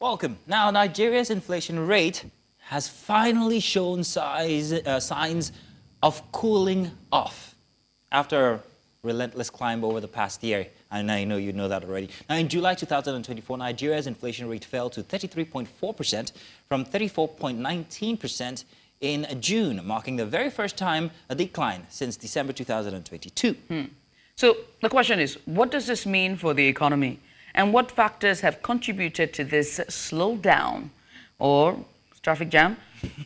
Welcome. Now, Nigeria's inflation rate has finally shown signs of cooling off after a relentless climb over the past year. And I know you know that already. Now, in July 2024, Nigeria's inflation rate fell to 33.4% from 34.19% in June, marking the very first time a decline since December 2022. So the question is, what does this mean for the economy? And what factors have contributed to this slowdown or traffic jam?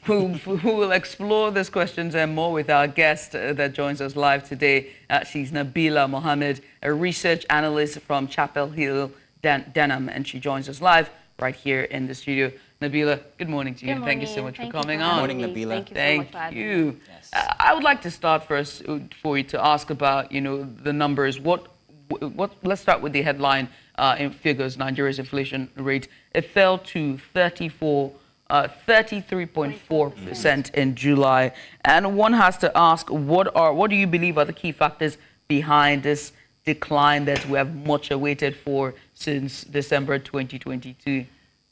Who will explore these questions and more with our guest that joins us live today. She's Nabila Mohammed, a research analyst from Chapel Hill Denham, and she joins us live right here in the studio. Nabila, good morning to you. Good morning. Thank you so much for Thank coming you on. Good morning, Nabila. Thank you so much for having me. Yes. I would like to start first for you to ask about, the numbers. Let's start with the headline in figures. Nigeria's inflation rate, it fell to 33.4% in July. And one has to ask, what do you believe are the key factors behind this decline that we have much awaited for since December 2022?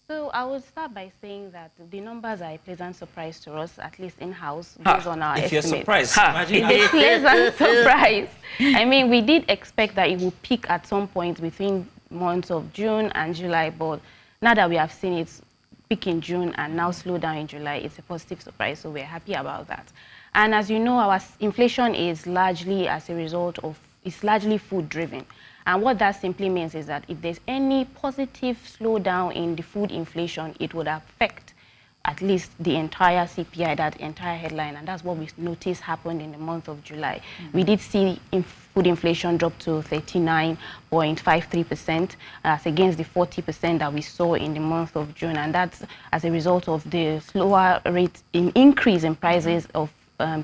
So I would start by saying that the numbers are a pleasant surprise to us, at least in-house, based on our If you're estimates. surprised, imagine. It's a pleasant surprise. I mean, we did expect that it would peak at some point between months of June and July, but now that we have seen it peak in June and now slow down in July, it's a positive surprise, so we're happy about that. And as you know, our inflation is largely as a result of, it's largely food-driven. And what that simply means is that if there's any positive slowdown in the food inflation, it would affect at least the entire CPI, that entire headline. And that's what we noticed happened in the month of July. We did see food inflation drop to 39.53% as against the 40% that we saw in the month of June. And that's as a result of the slower rate in increase in prices of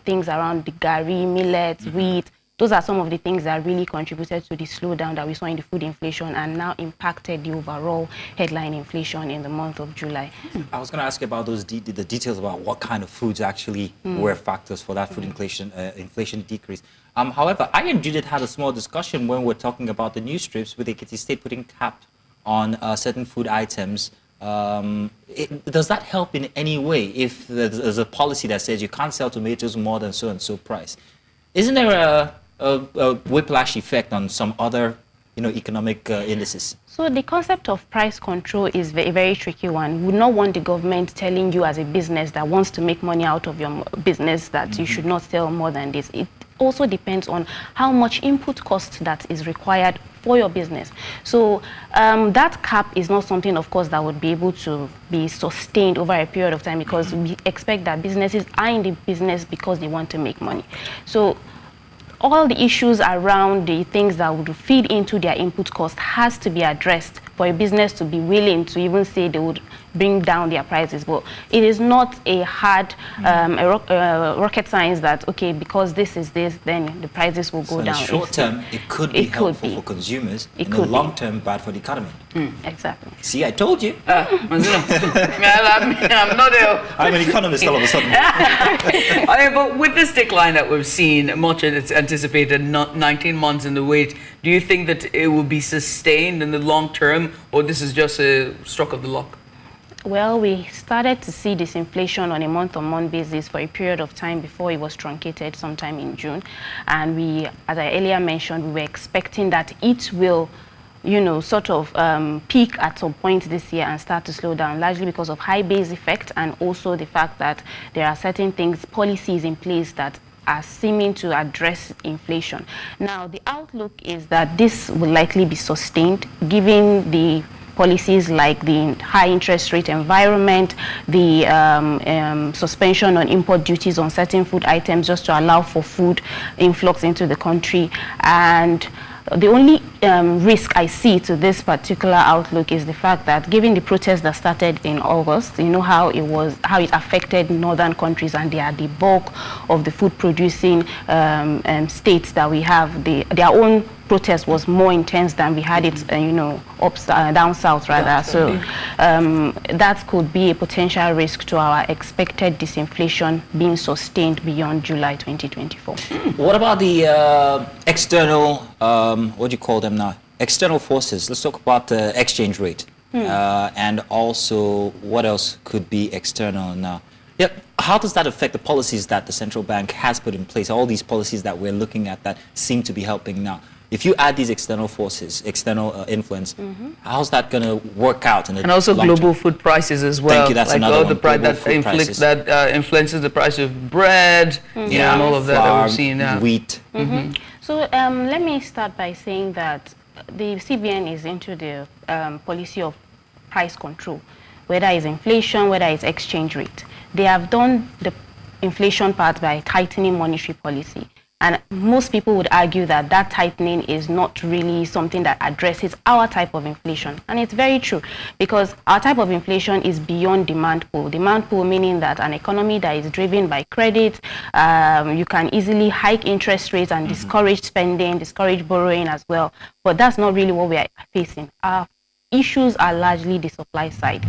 things around the gari, millet, wheat. Those are some of the things that really contributed to the slowdown that we saw in the food inflation and now impacted the overall headline inflation in the month of July. I was going to ask you about those the details about what kind of foods actually were factors for that food inflation decrease. However, I and Judith had a small discussion when we were talking about the news strips with Ekiti State putting cap on certain food items. Does that help in any way if there's a policy that says you can't sell tomatoes more than so and so price? Isn't there a whiplash effect on some other, economic indices? So the concept of price control is a very tricky one. We would not want the government telling you as a business that wants to make money out of your business that you should not sell more than this. It also depends on how much input cost that is required for your business. So that cap is not something, of course, that would be able to be sustained over a period of time because we expect that businesses are in the business because they want to make money. So all the issues around the things that would feed into their input cost has to be addressed for a business to be willing to even say they would bring down their prices. But it is not a hard rocket science that, okay, because this is this, then the prices will go down. In the short term, it could be helpful for consumers. In the long term, bad for the economy. Exactly. See, I told you. I'm not I'm an economist all of a sudden. But with this decline that we've seen, much as it's anticipated, 19 months in the wait, do you think that it will be sustained in the long term, or this is just a stroke of the luck? Well, we started to see this inflation on a month-on-month basis for a period of time before it was truncated sometime in June. And we, as I earlier mentioned, we were expecting that it will, sort of peak at some point this year and start to slow down, largely because of high base effect and also the fact that there are certain things, policies in place that are seeming to address inflation. Now, the outlook is that this will likely be sustained, given the policies like the high interest rate environment, the suspension on import duties on certain food items just to allow for food influx into the country. And the only risk I see to this particular outlook is the fact that given the protests that started in August, you know how it affected northern countries, and they are the bulk of the food producing states that we have. Their own protest was more intense than we had it, down south rather. So that could be a potential risk to our expected disinflation being sustained beyond July 2024. What about the external, what do you call them now? External forces. Let's talk about the exchange rate. and also what else could be external now? Yeah, how does that affect the policies that the central bank has put in place? All these policies that we're looking at that seem to be helping now. If you add these external forces, external influence, how's that going to work out? And also global food prices as well. Thank you, that's like another all one. the price that influences the price of bread, and all of that we've seen now. Wheat. So let me start by saying that the CBN is into the policy of price control, whether it's inflation, whether it's exchange rate. They have done the inflation part by tightening monetary policy. And most people would argue that that tightening is not really something that addresses our type of inflation. And it's very true, because our type of inflation is beyond demand pull. Demand pull meaning that an economy that is driven by credit, you can easily hike interest rates and discourage spending, discourage borrowing as well. But that's not really what we are facing. Our issues are largely the supply side.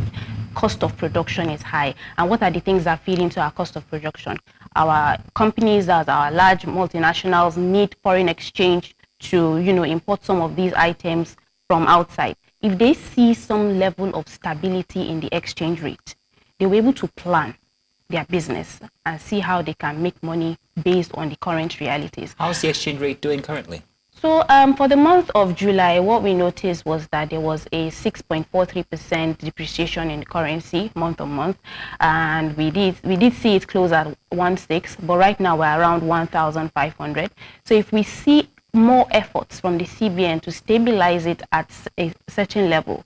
Cost of production is high. And what are the things that feed into our cost of production? Our companies, as our large multinationals, need foreign exchange to, import some of these items from outside. If they see some level of stability in the exchange rate, they'll be able to plan their business and see how they can make money based on the current realities. How's the exchange rate doing currently? So for the month of July, what we noticed was that there was a 6.43% depreciation in the currency month on month, and we did see it close at 1.6, but right now we're around 1,500. So if we see more efforts from the CBN to stabilize it at a certain level,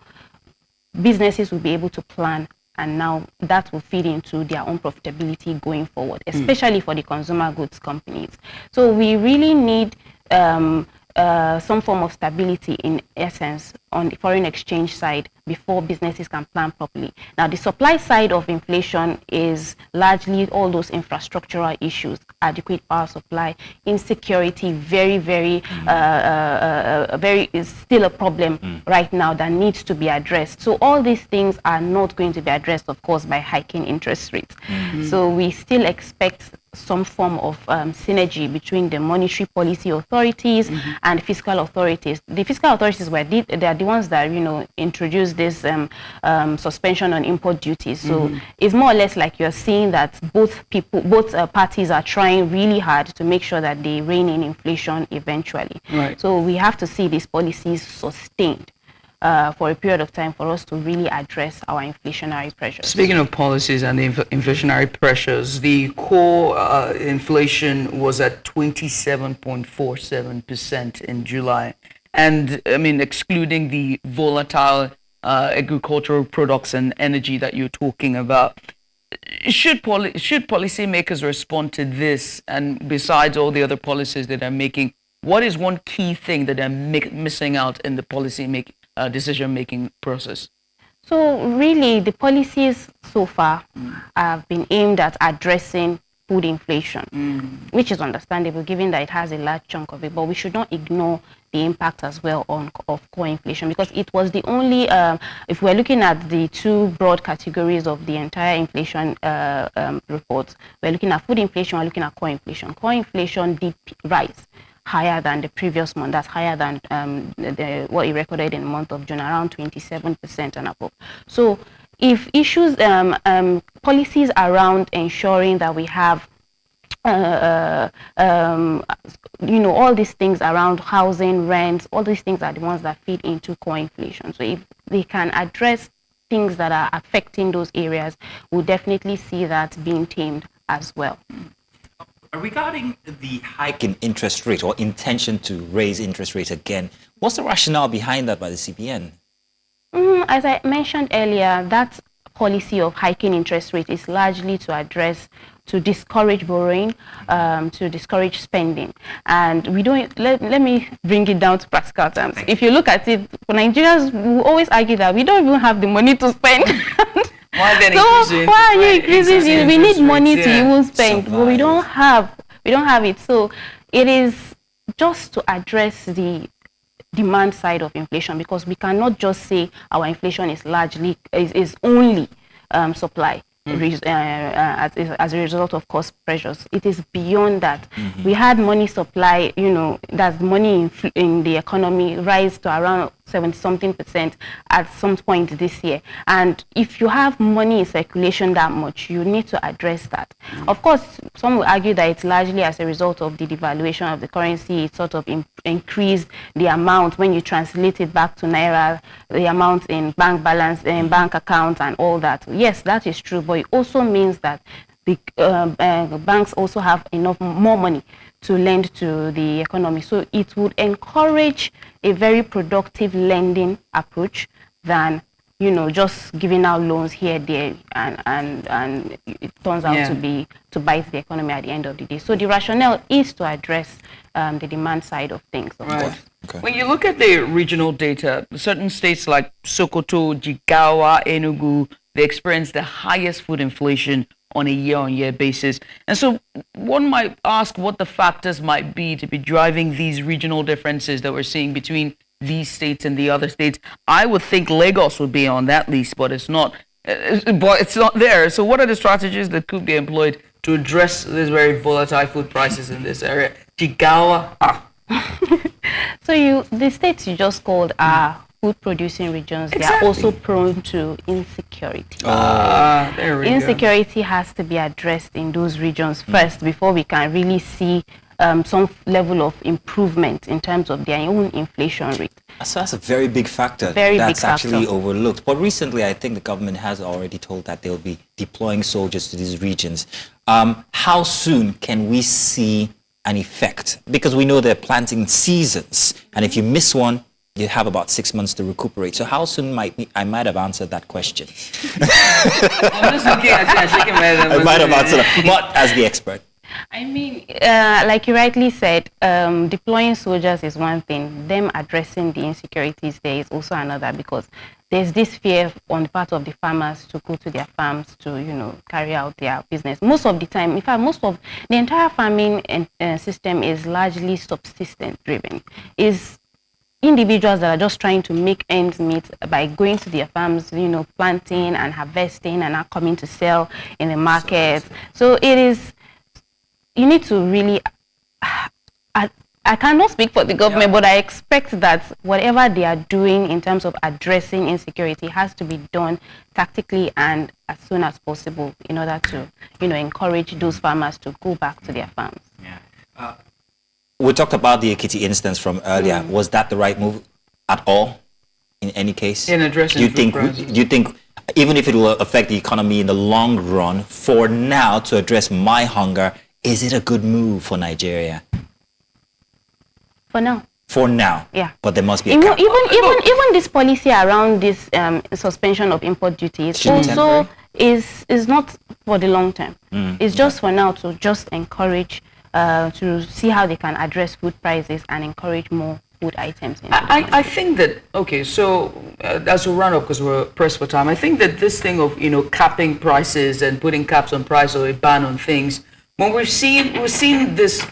businesses will be able to plan, and now that will feed into their own profitability going forward, especially for the consumer goods companies. So we really need some form of stability, in essence, on the foreign exchange side before businesses can plan properly. Now, the supply side of inflation is largely all those infrastructural issues: adequate power supply, insecurity, very is still a problem right now that needs to be addressed. So all these things are not going to be addressed, of course, by hiking interest rates. So we still expect some form of synergy between the monetary policy authorities and fiscal authorities. The fiscal authorities they are the ones that introduced this suspension on import duties. So it's more or less like you're seeing that both parties are trying really hard to make sure that they rein in inflation eventually. Right. So we have to see these policies sustained for a period of time for us to really address our inflationary pressures. Speaking of policies and the inflationary pressures, the core inflation was at 27.47% in July. And I mean, excluding the volatile agricultural products and energy that you're talking about, should policymakers respond to this? And besides all the other policies that they're making, what is one key thing that they're missing out in the decision-making process? So really, the policies so far have been aimed at addressing food inflation, which is understandable given that it has a large chunk of it, but we should not ignore the impact as well of core inflation, because it was the only, if we're looking at the two broad categories of the entire inflation report, we're looking at food inflation, we're looking at core inflation. Core inflation did rise higher than the previous month. That's higher than what it recorded in the month of June, around 27% and above. So if issues, policies around ensuring that we have all these things around housing, rents, all these things are the ones that feed into core inflation. So if they can address things that are affecting those areas, we'll definitely see that being tamed as well. Regarding the hike in interest rate or intention to raise interest rates again, what's the rationale behind that by the CBN? As I mentioned earlier, that policy of hiking interest rate is largely to discourage borrowing, to discourage spending. And we don't, let me bring it down to practical terms. If you look at it, for Nigerians, we always argue that we don't even have the money to spend. Why are you increasing? We need money to even spend, but we don't have it. So it is just to address the demand side of inflation, because we cannot just say our inflation is only supply as a result of cost pressures. It is beyond that. We had money supply, that's money in the economy rise to around 70-something% at some point this year. And if you have money in circulation that much, you need to address that. Of course, some will argue that it's largely as a result of the devaluation of the currency. It sort of increased the amount when you translate it back to naira, the amount in bank balance, in bank accounts and all that. Yes, that is true, but it also means that the banks also have more money to lend to the economy. So it would encourage a very productive lending approach than, just giving out loans here, there, and it turns out to bite the economy at the end of the day. So the rationale is to address the demand side of things, of course. Okay. When you look at the regional data, certain states like Sokoto, Jigawa, Enugu, they experience the highest food inflation on a year-on-year basis. And so one might ask what the factors might be to be driving these regional differences that we're seeing between these states and the other states. I would think Lagos would be on that list, but it's not. But it's not there. So what are the strategies that could be employed to address these very volatile food prices in this area? Jigawa. So the states you just called are food-producing regions. Exactly. They are also prone to insecurity. There we go. Insecurity has to be addressed in those regions first before we can really see some level of improvement in terms of their own inflation rate. So that's a very big factor that's actually overlooked. But recently, I think the government has already told that they'll be deploying soldiers to these regions. How soon can we see an effect? Because we know they're planting seasons, and if you miss one, you have about 6 months to recuperate. So how soon I might have answered that question. I'm just looking at you and shaking my head. I might have answered that, but as the expert. I mean, like you rightly said, deploying soldiers is one thing. Them addressing the insecurities there is also another, because there's this fear on the part of the farmers to go to their farms to, carry out their business. Most of the time, in fact, most of the entire farming system is largely subsistence driven. Is individuals that are just trying to make ends meet by going to their farms, planting and harvesting and not coming to sell in the market. So it is, you need to really, I cannot speak for the government, but I expect that whatever they are doing in terms of addressing insecurity has to be done tactically and as soon as possible in order to, encourage those farmers to go back to their farms. Yeah. We talked about the Ekiti instance from earlier. Was that the right move at all, in any case? In addressing food prices. Do you think, even if it will affect the economy in the long run, for now to address my hunger, is it a good move for Nigeria? For now. For now? Yeah. But there must be a even this policy around this suspension of import duties also is not for the long term. It's just for now to just encourage to see how they can address food prices and encourage more food items. I think that, okay, so as we run up, because we're pressed for time, I think that this thing of, capping prices and putting caps on price or a ban on things, when we've seen this,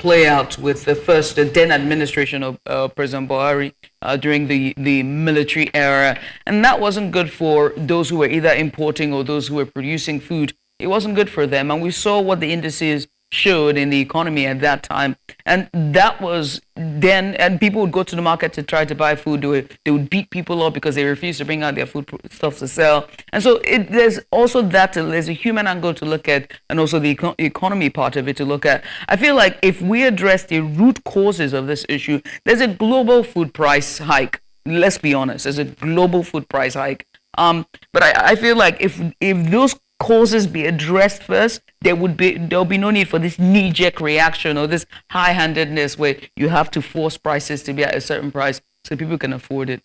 play out with the first then administration of President Buhari during the military era, and that wasn't good for those who were either importing or those who were producing food. It wasn't good for them, and we saw what the indices showed in the economy at that time, and that was then, and people would go to the market to try to buy food. They would beat people up because they refused to bring out their food stuff to sell. And so there's also that, there's a human angle to look at, and also the economy part of it to look at. I feel like if we address the root causes of this issue, there's a global food price hike. Let's be honest, there's a global food price hike. But I feel like if those causes be addressed first, there'll be no need for this knee-jerk reaction or this high-handedness where you have to force prices to be at a certain price so people can afford it.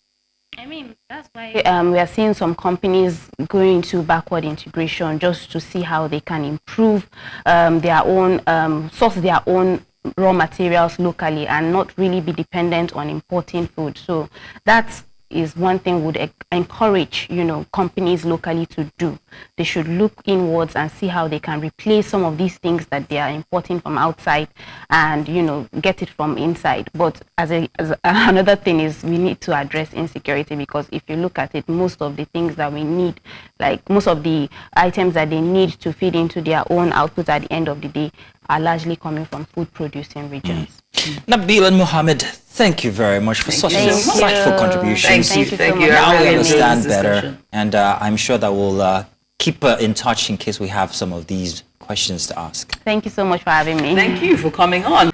I mean, that's why we are seeing some companies going into backward integration just to see how they can improve their own, source their own raw materials locally and not really be dependent on importing food. So that's is one thing would encourage, companies locally to do. They should look inwards and see how they can replace some of these things that they are importing from outside and, get it from inside. But as another thing is we need to address insecurity, because if you look at it, most of the things that we need, like most of the items that they need to feed into their own output at the end of the day, are largely coming from food producing regions. Nabila Mohammed, Thank you very much for such Thank you. insightful contributions. Thank you so Thank much. you. Now I we really understand enjoyed this better, discussion. and I'm sure that we'll keep in touch in case we have some of these questions to ask. Thank you so much for having me. Thank you for coming on.